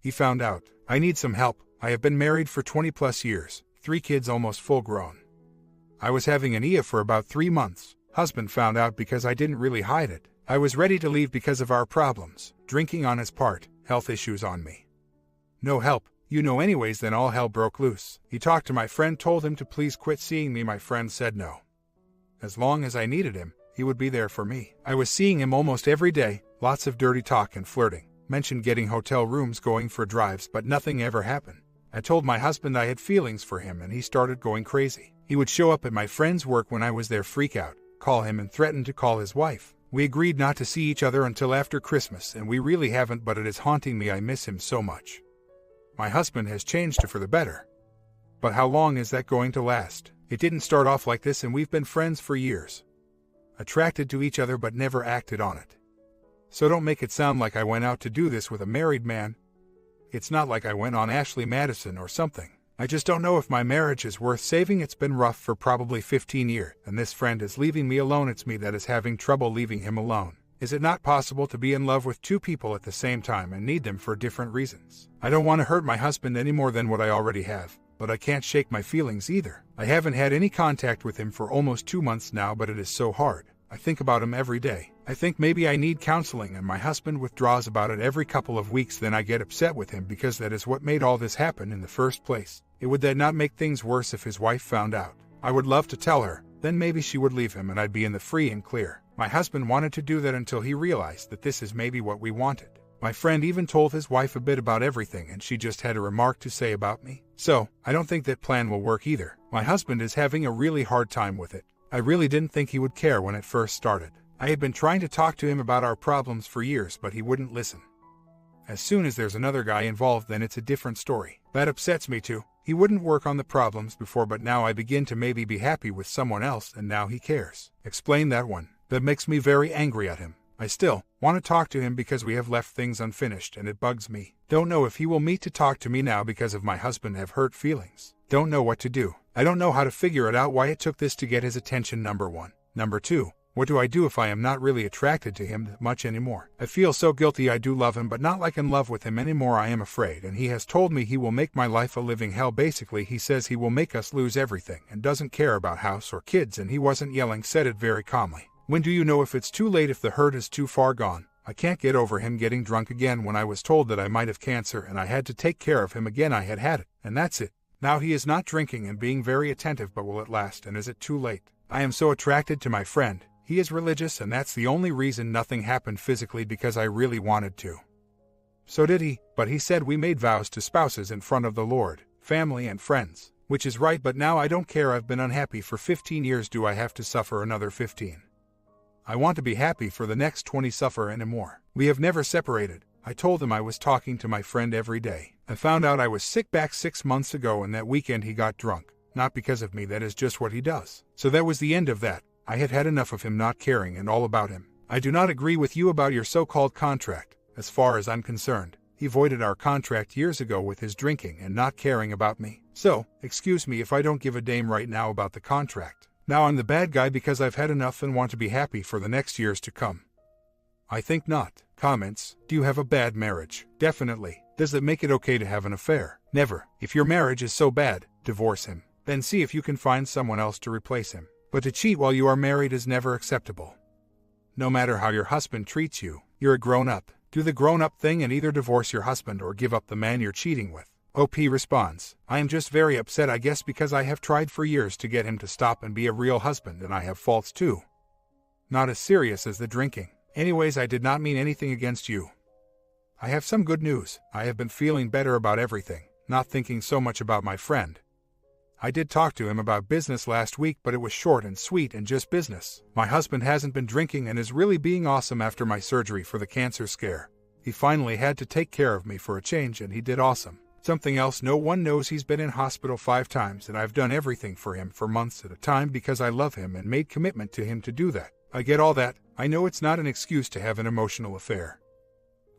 He found out. I need some help. I have been married for 20 plus years, 3 kids almost full grown. I was having an yêus for about 3 months. Husband found out because I didn't really hide it. I was ready to leave because of our problems, drinking on his part, health issues on me. No help, anyways. Then all hell broke loose. He talked to my friend, told him to please quit seeing me. My friend said no. As long as I needed him, he would be there for me. I was seeing him almost every day, lots of dirty talk and flirting, mentioned getting hotel rooms, going for drives, but nothing ever happened. I told my husband I had feelings for him and he started going crazy. He would show up at my friend's work when I was there, freak out, call him and threaten to call his wife. We agreed not to see each other until after Christmas, and we really haven't, but it is haunting me. I miss him so much. My husband has changed for the better. But how long is that going to last? It didn't start off like this, and we've been friends for years. Attracted to each other but never acted on it. So don't make it sound like I went out to do this with a married man. It's not like I went on Ashley Madison or something. I just don't know if my marriage is worth saving. It's been rough for probably 15 years, and this friend is leaving me alone. It's me that is having trouble leaving him alone. Is it not possible to be in love with 2 people at the same time and need them for different reasons? I don't want to hurt my husband any more than what I already have, but I can't shake my feelings either. I haven't had any contact with him for almost 2 months now, but it is so hard. I think about him every day. I think maybe I need counseling, and my husband withdraws about it every couple of weeks. Then I get upset with him because that is what made all this happen in the first place. It would then not make things worse if his wife found out. I would love to tell her, then maybe she would leave him and I'd be in the free and clear. My husband wanted to do that until he realized that this is maybe what we wanted. My friend even told his wife a bit about everything, and she just had a remark to say about me. So, I don't think that plan will work either. My husband is having a really hard time with it. I really didn't think he would care when it first started. I had been trying to talk to him about our problems for years, but he wouldn't listen. As soon as there's another guy involved, then it's a different story. That upsets me too. He wouldn't work on the problems before, but now I begin to maybe be happy with someone else, and now he cares. Explain that one. That makes me very angry at him. I still want to talk to him because we have left things unfinished, and it bugs me. Don't know if he will meet to talk to me now because of my husband have hurt feelings. Don't know what to do. I don't know how to figure it out why it took this to get his attention, number 1. Number 2, what do I do if I am not really attracted to him that much anymore? I feel so guilty. I do love him, but not like in love with him anymore. I am afraid, and he has told me he will make my life a living hell. Basically, he says he will make us lose everything and doesn't care about house or kids, and he wasn't yelling, said it very calmly. When do you know if it's too late, if the hurt is too far gone? I can't get over him getting drunk again when I was told that I might have cancer and I had to take care of him again. I had it, and that's it. Now he is not drinking and being very attentive, but will it last, and is it too late? I am so attracted to my friend. He is religious, and that's the only reason nothing happened physically, because I really wanted to. So did he, but he said we made vows to spouses in front of the Lord, family and friends, which is right, but now I don't care. I've been unhappy for 15 years. Do I have to suffer another 15? I want to be happy for the next 20. Suffer anymore. We have never separated. I told him I was talking to my friend every day. I found out I was sick back 6 months ago, and that weekend he got drunk. Not because of me, that is just what he does. So that was the end of that. I had had enough of him not caring and all about him. I do not agree with you about your so-called contract. As far as I'm concerned, he voided our contract years ago with his drinking and not caring about me. So, excuse me if I don't give a damn right now about the contract. Now I'm the bad guy because I've had enough and want to be happy for the next years to come. I think not. Comments. Do you have a bad marriage? Definitely. Does it make it okay to have an affair? Never. If your marriage is so bad, divorce him. Then see if you can find someone else to replace him. But to cheat while you are married is never acceptable. No matter how your husband treats you, you're a grown-up. Do the grown-up thing and either divorce your husband or give up the man you're cheating with. OP responds, I am just very upset, I guess, because I have tried for years to get him to stop and be a real husband, and I have faults too. Not as serious as the drinking. Anyways, I did not mean anything against you. I have some good news. I have been feeling better about everything, not thinking so much about my friend. I did talk to him about business last week, but it was short and sweet and just business. My husband hasn't been drinking and is really being awesome after my surgery for the cancer scare. He finally had to take care of me for a change, and he did awesome. Something else no one knows, he's been in hospital 5 times, and I've done everything for him for months at a time because I love him and made commitment to him to do that. I get all that. I know it's not an excuse to have an emotional affair.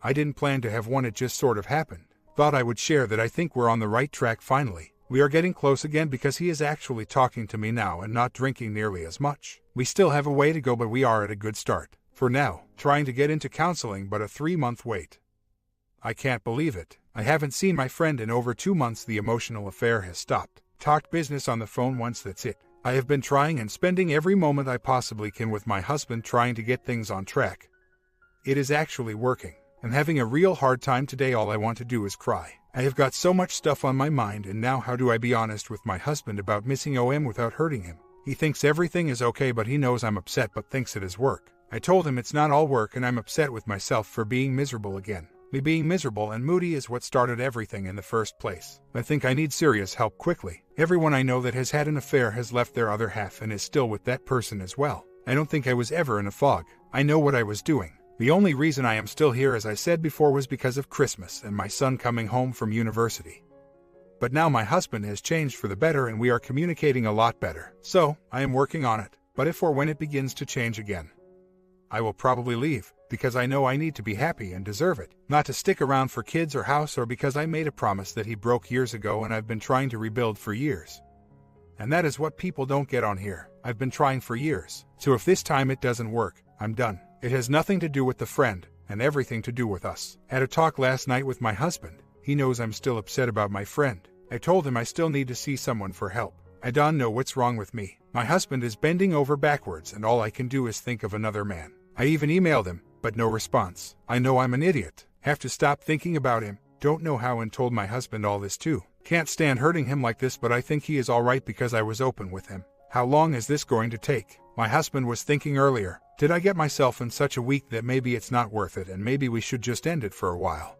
I didn't plan to have one, it just sort of happened. Thought I would share that I think we're on the right track finally. We are getting close again because he is actually talking to me now and not drinking nearly as much. We still have a way to go, but we are at a good start. For now, trying to get into counseling, but a 3-month wait. I can't believe it. I haven't seen my friend in over 2 months. The emotional affair has stopped. Talked business on the phone once, that's it. I have been trying and spending every moment I possibly can with my husband trying to get things on track. It is actually working. I'm having a real hard time today. All I want to do is cry. I have got so much stuff on my mind, and now how do I be honest with my husband about missing him without hurting him? He thinks everything is okay, but he knows I'm upset but thinks it is work. I told him it's not all work, and I'm upset with myself for being miserable again. Me being miserable and moody is what started everything in the first place. I think I need serious help quickly. Everyone I know that has had an affair has left their other half and is still with that person as well. I don't think I was ever in a fog. I know what I was doing. The only reason I am still here, as I said before, was because of Christmas and my son coming home from university. But now my husband has changed for the better and we are communicating a lot better. So, I am working on it. But if or when it begins to change again, I will probably leave, because I know I need to be happy and deserve it. Not to stick around for kids or house, or because I made a promise that he broke years ago and I've been trying to rebuild for years. And that is what people don't get on here. I've been trying for years. So if this time it doesn't work, I'm done. It has nothing to do with the friend, and everything to do with us. Had a talk last night with my husband. He knows I'm still upset about my friend. I told him I still need to see someone for help. I don't know what's wrong with me. My husband is bending over backwards and all I can do is think of another man. I even emailed him, but no response. I know I'm an idiot. Have to stop thinking about him. Don't know how, and told my husband all this too. Can't stand hurting him like this, but I think he is alright because I was open with him. How long is this going to take? My husband was thinking earlier, did I get myself in such a week that maybe it's not worth it and maybe we should just end it for a while?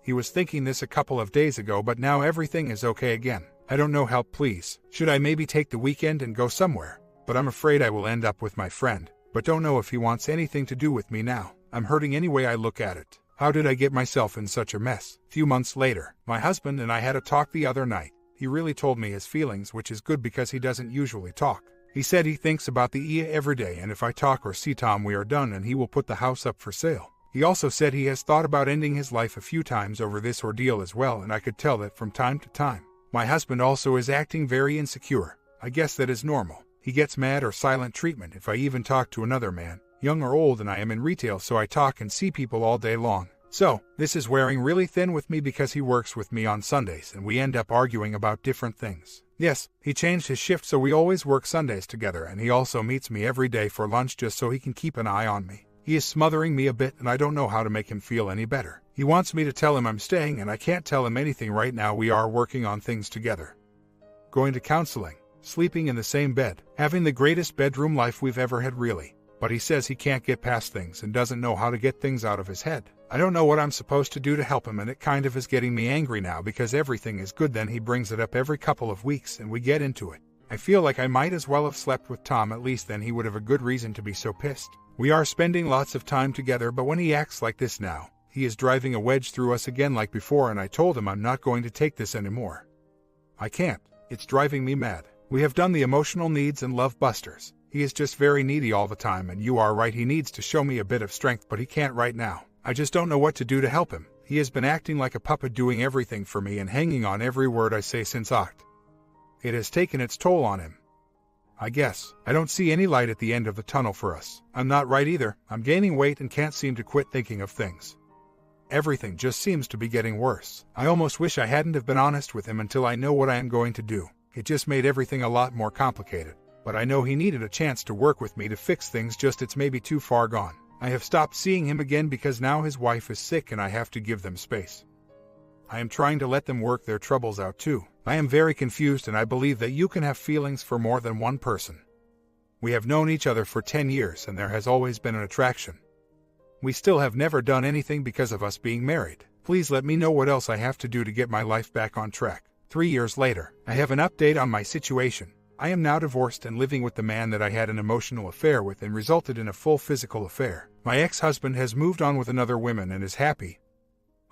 He was thinking this a couple of days ago, but now everything is okay again. I don't know, help please. Should I maybe take the weekend and go somewhere? But I'm afraid I will end up with my friend. But don't know if he wants anything to do with me now. I'm hurting any way I look at it. How did I get myself in such a mess? Few months later, my husband and I had a talk the other night. He really told me his feelings, which is good because he doesn't usually talk. He said he thinks about the Ia every day, and if I talk or see Tom we are done and he will put the house up for sale. He also said he has thought about ending his life a few times over this ordeal as well, and I could tell that from time to time. My husband also is acting very insecure. I guess that is normal. He gets mad or silent treatment if I even talk to another man, young or old, and I am in retail, so I talk and see people all day long. So, this is wearing really thin with me because he works with me on Sundays and we end up arguing about different things. Yes, he changed his shift so we always work Sundays together, and he also meets me every day for lunch just so he can keep an eye on me. He is smothering me a bit and I don't know how to make him feel any better. He wants me to tell him I'm staying and I can't tell him anything right now. We are working on things together. Going to counseling. Sleeping in the same bed, having the greatest bedroom life we've ever had, really. But he says he can't get past things and doesn't know how to get things out of his head. I don't know what I'm supposed to do to help him, and it kind of is getting me angry now because everything is good, then he brings it up every couple of weeks and we get into it. I feel like I might as well have slept with Tom, at least then he would have a good reason to be so pissed. We are spending lots of time together, but when he acts like this now, he is driving a wedge through us again like before, and I told him I'm not going to take this anymore. I can't. It's driving me mad. We have done the emotional needs and love busters. He is just very needy all the time, and you are right, he needs to show me a bit of strength, but he can't right now. I just don't know what to do to help him. He has been acting like a puppet, doing everything for me and hanging on every word I say since Oct. It has taken its toll on him. I guess. I don't see any light at the end of the tunnel for us. I'm not right either. I'm gaining weight and can't seem to quit thinking of things. Everything just seems to be getting worse. I almost wish I hadn't have been honest with him until I know what I am going to do. It just made everything a lot more complicated. But I know he needed a chance to work with me to fix things, just it's maybe too far gone. I have stopped seeing him again because now his wife is sick and I have to give them space. I am trying to let them work their troubles out too. I am very confused, and I believe that you can have feelings for more than one person. We have known each other for 10 years and there has always been an attraction. We still have never done anything because of us being married. Please let me know what else I have to do to get my life back on track. 3 years later, I have an update on my situation. I am now divorced and living with the man that I had an emotional affair with and resulted in a full physical affair. My ex-husband has moved on with another woman and is happy.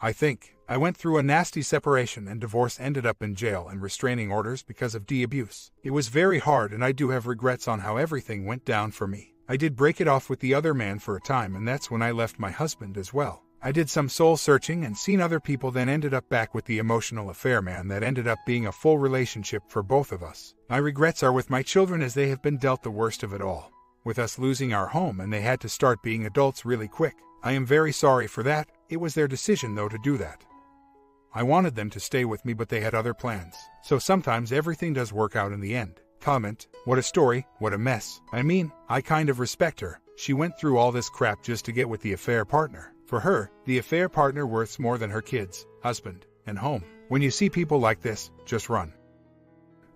I think. I went through a nasty separation and divorce, ended up in jail and restraining orders because of abuse. It was very hard and I do have regrets on how everything went down for me. I did break it off with the other man for a time, and that's when I left my husband as well. I did some soul searching and seen other people, then ended up back with the emotional affair man that ended up being a full relationship for both of us. My regrets are with my children, as they have been dealt the worst of it all, with us losing our home and they had to start being adults really quick. I am very sorry for that. It was their decision though to do that. I wanted them to stay with me, but they had other plans. So sometimes everything does work out in the end. Comment, what a story, what a mess. I mean, I kind of respect her. She went through all this crap just to get with the affair partner. For her, the affair partner worths more than her kids, husband, and home. When you see people like this, just run.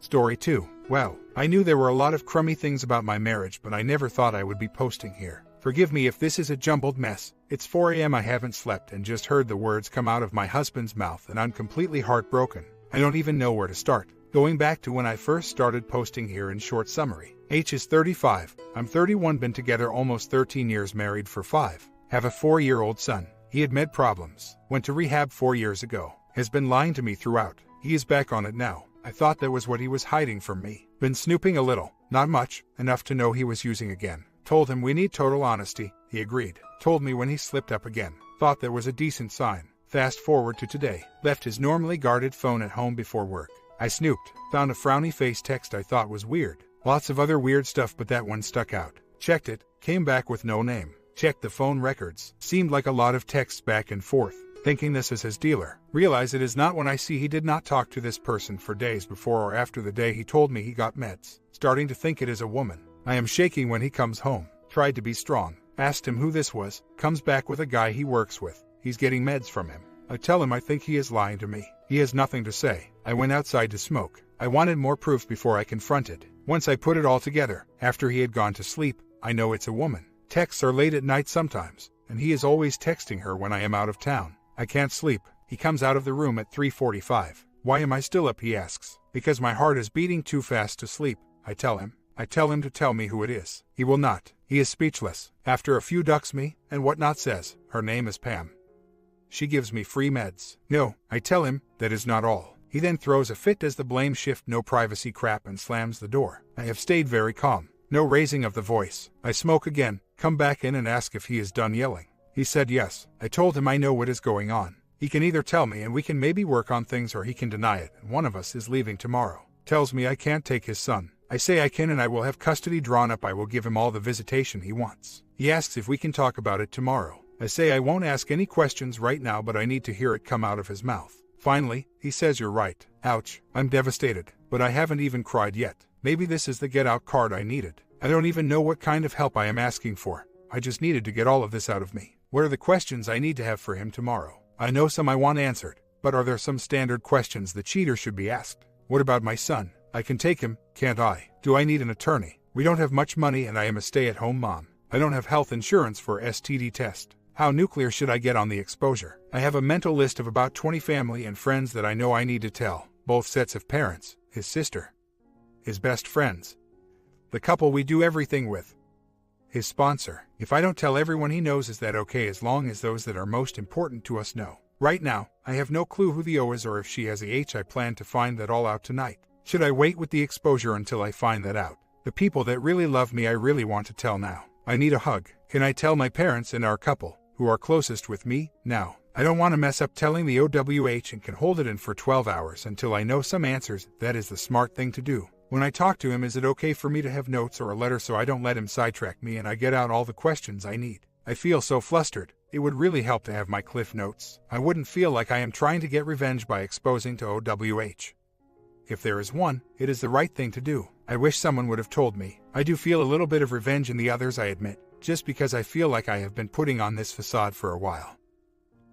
Story 2. Well, I knew there were a lot of crummy things about my marriage, but I never thought I would be posting here. Forgive me if this is a jumbled mess. It's 4 a.m. I haven't slept and just heard the words come out of my husband's mouth, and I'm completely heartbroken. I don't even know where to start. Going back to when I first started posting here in short summary. H is 35. I'm 31, been together almost 13 years, married for 5. Have a 4-year-old son. He had med problems. Went to rehab 4 years ago. Has been lying to me throughout. He is back on it now. I thought that was what he was hiding from me. Been snooping a little. Not much. Enough to know he was using again. Told him we need total honesty. He agreed. Told me when he slipped up again. Thought there was a decent sign. Fast forward to today. Left his normally guarded phone at home before work. I snooped. Found a frowny face text I thought was weird. Lots of other weird stuff, but that one stuck out. Checked it. Came back with no name. Checked the phone records. Seemed like a lot of texts back and forth. Thinking this is his dealer. Realize it is not when I see he did not talk to this person for days before or after the day he told me he got meds. Starting to think it is a woman. I am shaking when he comes home. Tried to be strong. Asked him who this was. Comes back with a guy he works with. He's getting meds from him. I tell him I think he is lying to me. He has nothing to say. I went outside to smoke. I wanted more proof before I confronted. Once I put it all together, after he had gone to sleep, I know it's a woman. Texts are late at night sometimes, and he is always texting her when I am out of town. I can't sleep. He comes out of the room at 3:45. Why am I still up, he asks. Because my heart is beating too fast to sleep, I tell him. I tell him to tell me who it is. He will not. He is speechless. After a few ducks me, and whatnot, says, her name is Pam. She gives me free meds. No, I tell him, that is not all. He then throws a fit, does the blame shift, no privacy crap, and slams the door. I have stayed very calm. No raising of the voice. I smoke again, come back in and ask if he is done yelling. He said yes. I told him I know what is going on. He can either tell me and we can maybe work on things, or he can deny it, and one of us is leaving tomorrow. Tells me I can't take his son. I say I can, and I will have custody drawn up. I will give him all the visitation he wants. He asks if we can talk about it tomorrow. I say I won't ask any questions right now, but I need to hear it come out of his mouth. Finally, he says you're right. Ouch. I'm devastated, but I haven't even cried yet. Maybe this is the get out card I needed. I don't even know what kind of help I am asking for. I just needed to get all of this out of me. What are the questions I need to have for him tomorrow? I know some I want answered, but are there some standard questions the cheater should be asked? What about my son? I can take him, can't I? Do I need an attorney? We don't have much money and I am a stay-at-home mom. I don't have health insurance for STD test. How nuclear should I get on the exposure? I have a mental list of about 20 family and friends that I know I need to tell. Both sets of parents, his sister, his best friends, the couple we do everything with, his sponsor. If I don't tell everyone he knows, is that okay, as long as those that are most important to us know? Right now, I have no clue who the O is or if she has a H. I plan to find that all out tonight. Should I wait with the exposure until I find that out? The people that really love me I really want to tell now. I need a hug. Can I tell my parents and our couple, who are closest with me, now? I don't want to mess up telling the OWH and can hold it in for 12 hours until I know some answers. That is the smart thing to do. When I talk to him, is it okay for me to have notes or a letter so I don't let him sidetrack me and I get out all the questions I need? I feel so flustered. It would really help to have my cliff notes. I wouldn't feel like I am trying to get revenge by exposing to OWH. If there is one, it is the right thing to do. I wish someone would have told me. I do feel a little bit of revenge in the others, I admit, just because I feel like I have been putting on this facade for a while.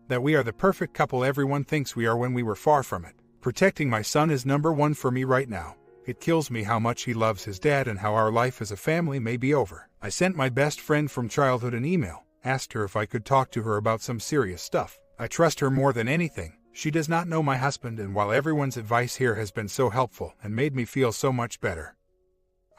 That we are the perfect couple everyone thinks we are when we were far from it. Protecting my son is number one for me right now. It kills me how much he loves his dad and how our life as a family may be over. I sent my best friend from childhood an email, asked her if I could talk to her about some serious stuff. I trust her more than anything. She does not know my husband, and while everyone's advice here has been so helpful and made me feel so much better,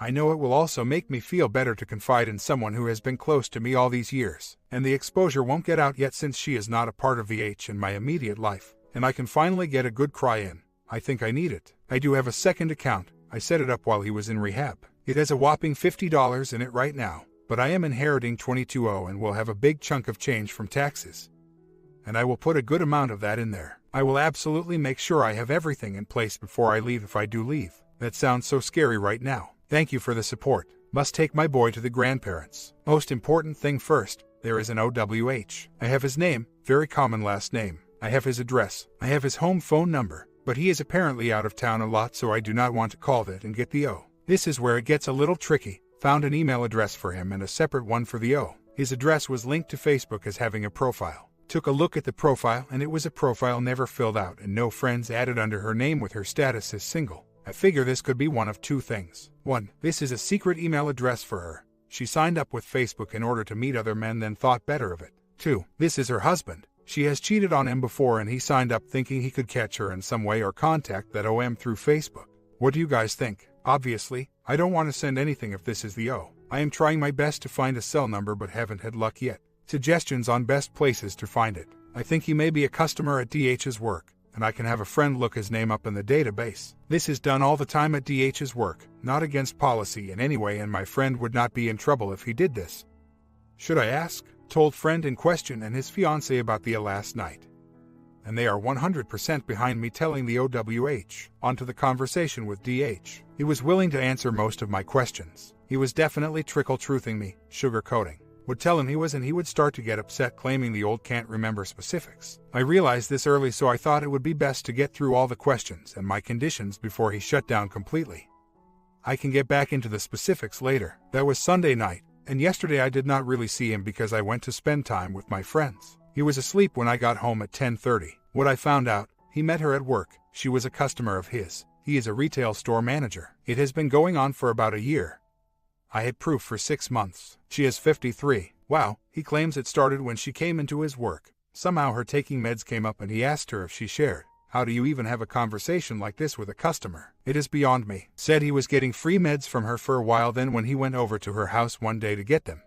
I know it will also make me feel better to confide in someone who has been close to me all these years. And the exposure won't get out yet since she is not a part of the H in my immediate life, and I can finally get a good cry in. I think I need it. I do have a second account. I set it up while he was in rehab. It has a whopping $50 in it right now, but I am inheriting $22,000 and will have a big chunk of change from taxes. And I will put a good amount of that in there. I will absolutely make sure I have everything in place before I leave if I do leave. That sounds so scary right now. Thank you for the support. Must take my boy to the grandparents. Most important thing first, there is an OWH. I have his name, very common last name. I have his address. I have his home phone number, but he is apparently out of town a lot, so I do not want to call that and get the O. This is where it gets a little tricky. Found an email address for him and a separate one for the O. His address was linked to Facebook as having a profile. Took a look at the profile and it was a profile never filled out and no friends added under her name with her status as single. I figure this could be one of two things. 1. This is a secret email address for her. She signed up with Facebook in order to meet other men, then thought better of it. 2. This is her husband. She has cheated on him before and he signed up thinking he could catch her in some way or contact that OM through Facebook. What do you guys think? Obviously, I don't want to send anything if this is the O. I am trying my best to find a cell number but haven't had luck yet. Suggestions on best places to find it. I think he may be a customer at DH's work, and I can have a friend look his name up in the database. This is done all the time at DH's work, not against policy in any way, and my friend would not be in trouble if he did this. Should I ask? Told friend in question and his fiancée about the last night. And they are 100% behind me telling the OWH. Onto the conversation with DH. He was willing to answer most of my questions. He was definitely trickle-truthing me, sugarcoating. Would tell him he was and he would start to get upset claiming the old can't remember specifics. I realized this early, so I thought it would be best to get through all the questions and my conditions before he shut down completely. I can get back into the specifics later. That was Sunday night, and yesterday I did not really see him because I went to spend time with my friends. He was asleep when I got home at 10:30. What I found out, he met her at work. She was a customer of his. He is a retail store manager. It has been going on for about a year. I had proof for 6 months. She is 53. Wow, he claims it started when she came into his work. Somehow her taking meds came up and he asked her if she shared. How do you even have a conversation like this with a customer? It is beyond me. Said he was getting free meds from her for a while, then when he went over to her house one day to get them,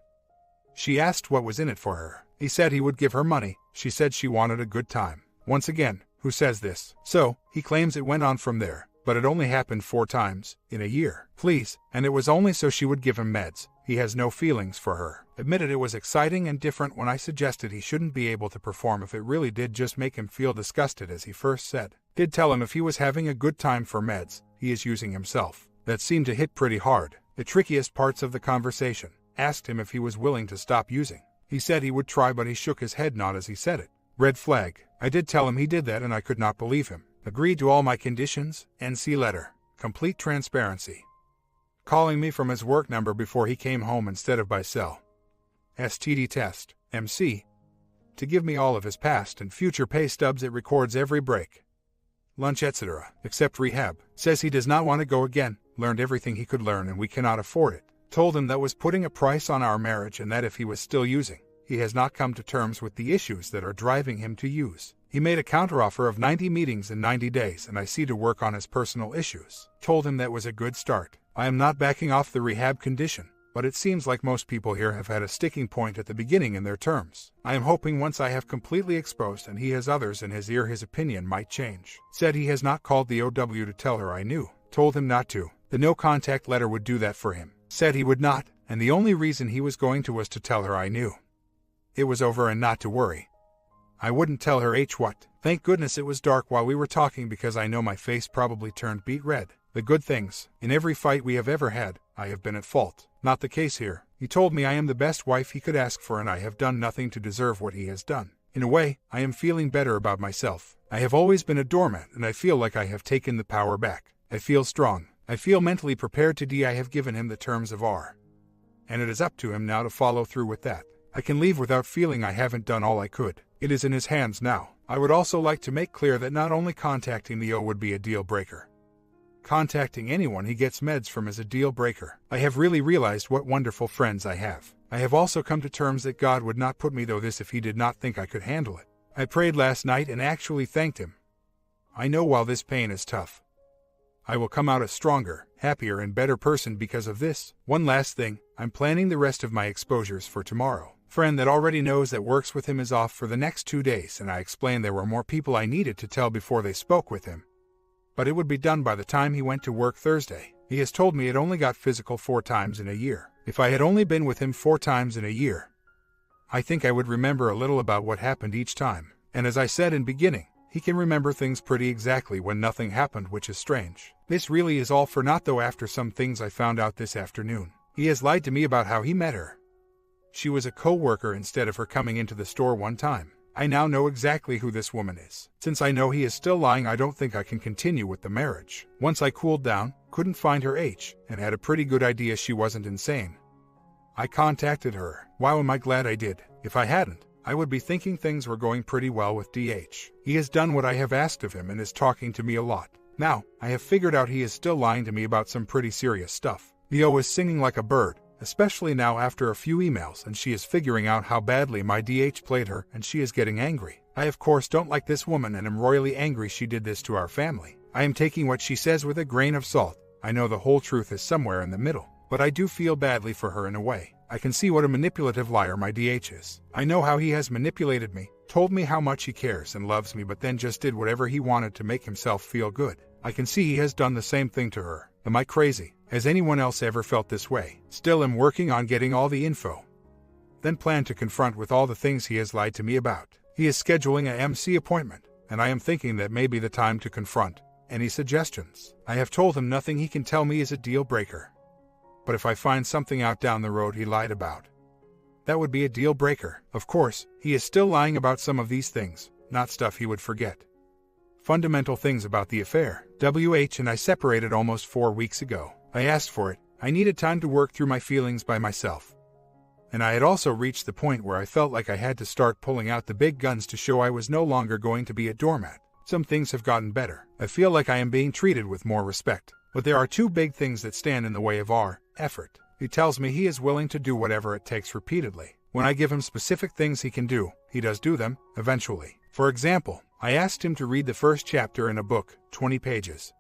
she asked what was in it for her. He said he would give her money. She said she wanted a good time. Once again, who says this? So, he claims it went on from there. But it only happened 4 times, in a year. Please, and it was only so she would give him meds. He has no feelings for her. Admitted it was exciting and different when I suggested he shouldn't be able to perform if it really did just make him feel disgusted, as he first said. Did tell him if he was having a good time for meds, he is using himself. That seemed to hit pretty hard. The trickiest parts of the conversation. Asked him if he was willing to stop using. He said he would try, but he shook his head not as he said it. Red flag. I did tell him he did that and I could not believe him. Agreed to all my conditions, NC letter. Complete transparency. Calling me from his work number before he came home instead of by cell. STD test, MC. To give me all of his past and future pay stubs. It records every break, lunch, etc., except rehab. Says he does not want to go again. Learned everything he could learn and we cannot afford it. Told him that was putting a price on our marriage and that if he was still using, he has not come to terms with the issues that are driving him to use. He made a counteroffer of 90 meetings in 90 days and I see to work on his personal issues. Told him that was a good start. I am not backing off the rehab condition, but it seems like most people here have had a sticking point at the beginning in their terms. I am hoping once I have completely exposed and he has others in his ear, his opinion might change. Said he has not called the OW to tell her I knew. Told him not to. The no contact letter would do that for him. Said he would not, and the only reason he was going to was to tell her I knew it was over and not to worry. I wouldn't tell her what. Thank goodness it was dark while we were talking because I know my face probably turned beet red. The good things. In every fight we have ever had, I have been at fault. Not the case here. He told me I am the best wife he could ask for and I have done nothing to deserve what he has done. In a way, I am feeling better about myself. I have always been a doormat and I feel like I have taken the power back. I feel strong. I feel mentally prepared to I have given him the terms of R. And it is up to him now to follow through with that. I can leave without feeling I haven't done all I could. It is in his hands now. I would also like to make clear that not only contacting the O would be a deal breaker. Contacting anyone he gets meds from is a deal breaker. I have really realized what wonderful friends I have. I have also come to terms that God would not put me through this if he did not think I could handle it. I prayed last night and actually thanked him. I know while this pain is tough, I will come out a stronger, happier and better person because of this. One last thing, I'm planning the rest of my exposures for tomorrow. Friend that already knows that works with him is off for the next 2 days and I explained there were more people I needed to tell before they spoke with him. But it would be done by the time he went to work Thursday. He has told me it only got physical 4 times in a year. If I had only been with him 4 times in a year, I think I would remember a little about what happened each time. And as I said in beginning, he can remember things pretty exactly when nothing happened, which is strange. This really is all for naught though after some things I found out this afternoon. He has lied to me about how he met her. She was a co-worker instead of her coming into the store one time. I now know exactly who this woman is. Since I know he is still lying, I don't think I can continue with the marriage. Once I cooled down, couldn't find her age, and had a pretty good idea she wasn't insane. I contacted her. Wow, am I glad I did. If I hadn't, I would be thinking things were going pretty well with DH. He has done what I have asked of him and is talking to me a lot. Now, I have figured out he is still lying to me about some pretty serious stuff. Leo is singing like a bird, especially now after a few emails, and she is figuring out how badly my DH played her, and she is getting angry. I of course don't like this woman and am royally angry she did this to our family. I am taking what she says with a grain of salt. I know the whole truth is somewhere in the middle, but I do feel badly for her in a way. I can see what a manipulative liar my DH is. I know how he has manipulated me, told me how much he cares and loves me, but then just did whatever he wanted to make himself feel good. I can see he has done the same thing to her. Am I crazy? Has anyone else ever felt this way? Still am working on getting all the info. Then plan to confront with all the things he has lied to me about. He is scheduling a MC appointment, and I am thinking that may be the time to confront. Any suggestions? I have told him nothing he can tell me is a deal breaker. But if I find something out down the road he lied about, that would be a deal breaker. Of course, he is still lying about some of these things, not stuff he would forget. Fundamental things about the affair. WH and I separated almost 4 weeks ago. I asked for it. I needed time to work through my feelings by myself. And I had also reached the point where I felt like I had to start pulling out the big guns to show I was no longer going to be a doormat. Some things have gotten better. I feel like I am being treated with more respect. But there are 2 big things that stand in the way of our effort. He tells me he is willing to do whatever it takes repeatedly. When I give him specific things he can do, he does do them, eventually. For example, I asked him to read the first chapter in a book, 20 pages.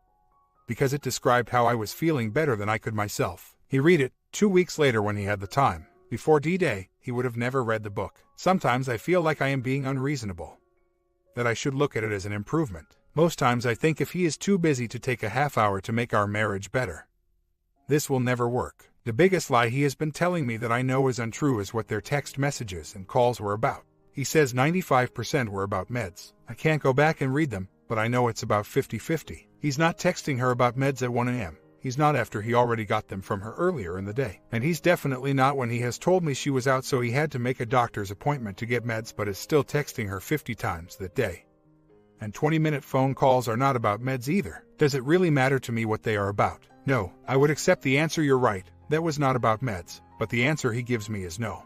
Because it described how I was feeling better than I could myself. He read it 2 weeks later when he had the time. Before D-Day, he would have never read the book. Sometimes I feel like I am being unreasonable. That I should look at it as an improvement. Most times I think if he is too busy to take a half hour to make our marriage better, this will never work. The biggest lie he has been telling me that I know is untrue is what their text messages and calls were about. He says 95% were about meds. I can't go back and read them, but I know it's about 50-50. He's not texting her about meds at 1 a.m. He's not after he already got them from her earlier in the day. And he's definitely not when he has told me she was out so he had to make a doctor's appointment to get meds, but is still texting her 50 times that day. And 20-minute phone calls are not about meds either. Does it really matter to me what they are about? No. I would accept the answer you're right. That was not about meds. But the answer he gives me is no.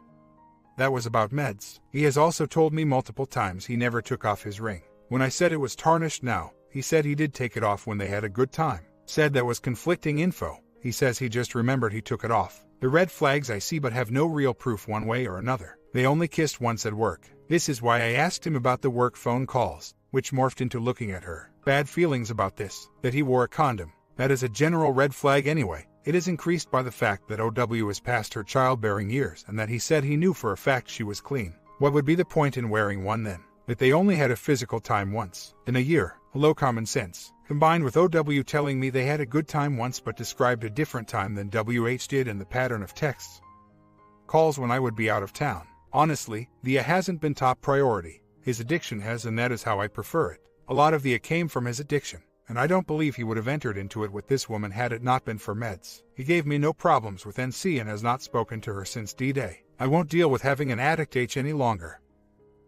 That was about meds. He has also told me multiple times he never took off his ring. When I said it was tarnished now, he said he did take it off when they had a good time. Said that was conflicting info. He says he just remembered he took it off. The red flags I see but have no real proof one way or another. They only kissed once at work. This is why I asked him about the work phone calls, which morphed into looking at her. Bad feelings about this. That he wore a condom. That is a general red flag anyway. It is increased by the fact that OW is past her childbearing years and that he said he knew for a fact she was clean. What would be the point in wearing one then? That they only had a physical time once in a year. Low common sense. Combined with OW telling me they had a good time once but described a different time than WH did in the pattern of texts. Calls when I would be out of town. Honestly, the hasn't been top priority. His addiction has, and that is how I prefer it. A lot of the came from his addiction, and I don't believe he would have entered into it with this woman had it not been for meds. He gave me no problems with NC and has not spoken to her since D-Day. I won't deal with having an addict H any longer.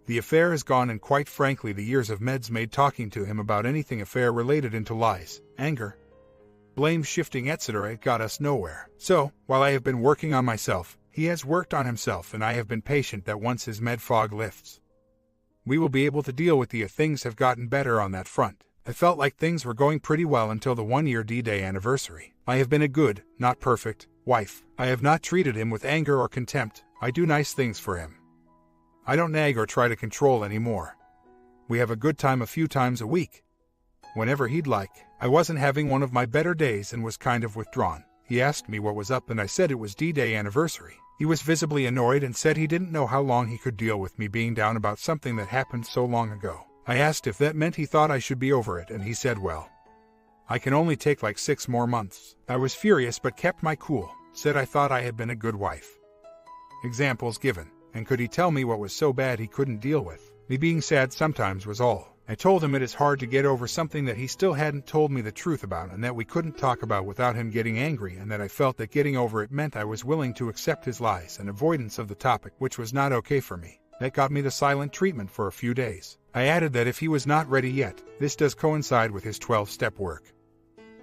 The affair is gone, and quite frankly the years of meds made talking to him about anything affair related into lies, anger, blame shifting etc. It got us nowhere. So, while I have been working on myself, he has worked on himself, and I have been patient that once his med fog lifts, we will be able to deal with the things have gotten better on that front. I felt like things were going pretty well until the 1-year D-Day anniversary. I have been a good, not perfect, wife. I have not treated him with anger or contempt. I do nice things for him. I don't nag or try to control anymore. We have a good time a few times a week. Whenever he'd like. I wasn't having one of my better days and was kind of withdrawn. He asked me what was up and I said it was D-Day anniversary. He was visibly annoyed and said he didn't know how long he could deal with me being down about something that happened so long ago. I asked if that meant he thought I should be over it, and he said, well, I can only take like 6 more months. I was furious but kept my cool. Said I thought I had been a good wife. Examples given. And could he tell me what was so bad he couldn't deal with? Me being sad sometimes was all. I told him it is hard to get over something that he still hadn't told me the truth about and that we couldn't talk about without him getting angry, and that I felt that getting over it meant I was willing to accept his lies and avoidance of the topic, which was not okay for me. That got me the silent treatment for a few days. I added that if he was not ready yet, this does coincide with his 12-step work.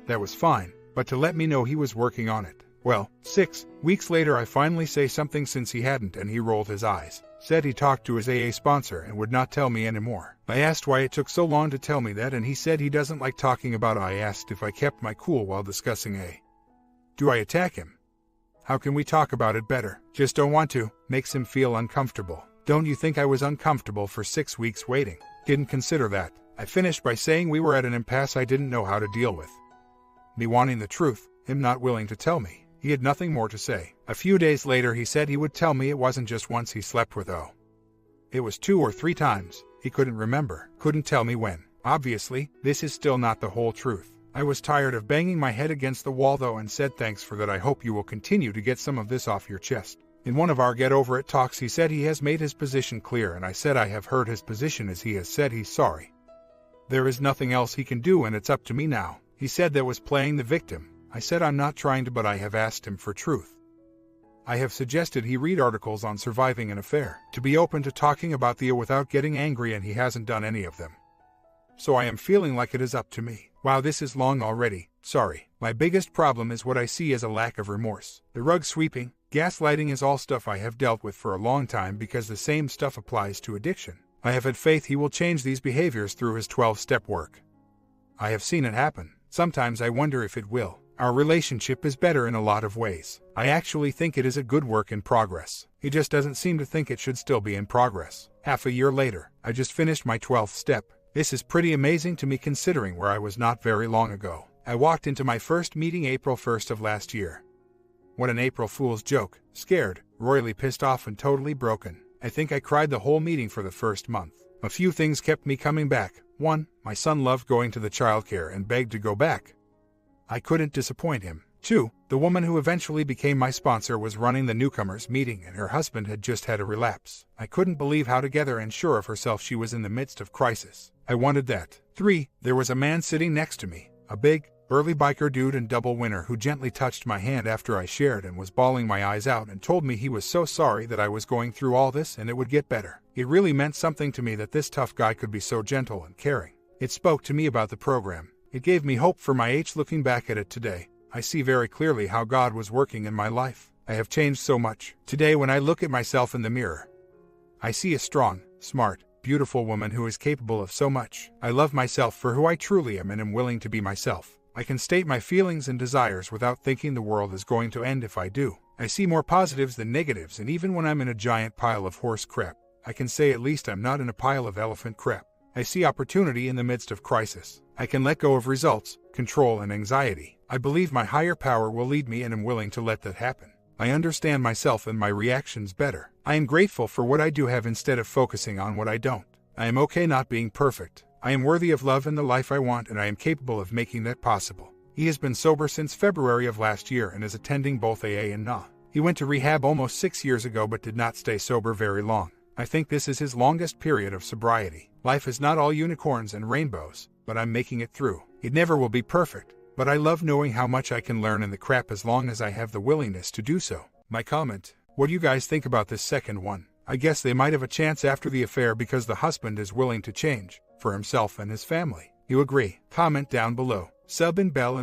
That was fine, but to let me know he was working on it. Well, 6 weeks later I finally say something since he hadn't, and he rolled his eyes. Said he talked to his AA sponsor and would not tell me anymore. I asked why it took so long to tell me that, and he said he doesn't like talking about it. I asked if I kept my cool while discussing AA. Do I attack him? How can we talk about it better? Just don't want to. Makes him feel uncomfortable. Don't you think I was uncomfortable for 6 weeks waiting? Didn't consider that. I finished by saying we were at an impasse I didn't know how to deal with. Me wanting the truth, him not willing to tell me. He had nothing more to say. A few days later he said he would tell me it wasn't just once he slept with O. It was 2 or 3 times. He couldn't remember. Couldn't tell me when. Obviously, this is still not the whole truth. I was tired of banging my head against the wall though and said thanks for that. I hope you will continue to get some of this off your chest. In one of our Get Over It talks he said he has made his position clear, and I said I have heard his position as he has said he's sorry. There is nothing else he can do and it's up to me now. He said that was playing the victim. I said I'm not trying to, but I have asked him for truth. I have suggested he read articles on surviving an affair, to be open to talking about the without getting angry, and he hasn't done any of them. So I am feeling like it is up to me. Wow, this is long already. Sorry. My biggest problem is what I see as a lack of remorse. The rug sweeping, gaslighting is all stuff I have dealt with for a long time because the same stuff applies to addiction. I have had faith he will change these behaviors through his 12-step work. I have seen it happen. Sometimes I wonder if it will. Our relationship is better in a lot of ways. I actually think it is a good work in progress. He just doesn't seem to think it should still be in progress. Half a year later, I just finished my 12th step. This is pretty amazing to me considering where I was not very long ago. I walked into my first meeting April 1st of last year. What an April Fool's joke. Scared, royally pissed off and totally broken. I think I cried the whole meeting for the first month. A few things kept me coming back. 1. My son loved going to the childcare and begged to go back. I couldn't disappoint him. 2. The woman who eventually became my sponsor was running the newcomers meeting and her husband had just had a relapse. I couldn't believe how together and sure of herself she was in the midst of crisis. I wanted that. 3. There was a man sitting next to me, a big, burly biker dude and double winner who gently touched my hand after I shared and was bawling my eyes out and told me he was so sorry that I was going through all this and it would get better. It really meant something to me that this tough guy could be so gentle and caring. It spoke to me about the program. It gave me hope for my age. Looking back at it today, I see very clearly how God was working in my life. I have changed so much. Today when I look at myself in the mirror, I see a strong, smart, beautiful woman who is capable of so much. I love myself for who I truly am and am willing to be myself. I can state my feelings and desires without thinking the world is going to end if I do. I see more positives than negatives, and even when I'm in a giant pile of horse crap, I can say at least I'm not in a pile of elephant crap. I see opportunity in the midst of crisis. I can let go of results, control, and anxiety. I believe my higher power will lead me and am willing to let that happen. I understand myself and my reactions better. I am grateful for what I do have instead of focusing on what I don't. I am okay not being perfect. I am worthy of love and the life I want, and I am capable of making that possible. He has been sober since February of last year and is attending both AA and NA. He went to rehab almost 6 years ago but did not stay sober very long. I think this is his longest period of sobriety. Life is not all unicorns and rainbows, but I'm making it through. It never will be perfect, but I love knowing how much I can learn in the crap as long as I have the willingness to do so. My comment: what do you guys think about this second one? I guess they might have a chance after the affair because the husband is willing to change, for himself and his family. You agree? Comment down below. Sub and bell and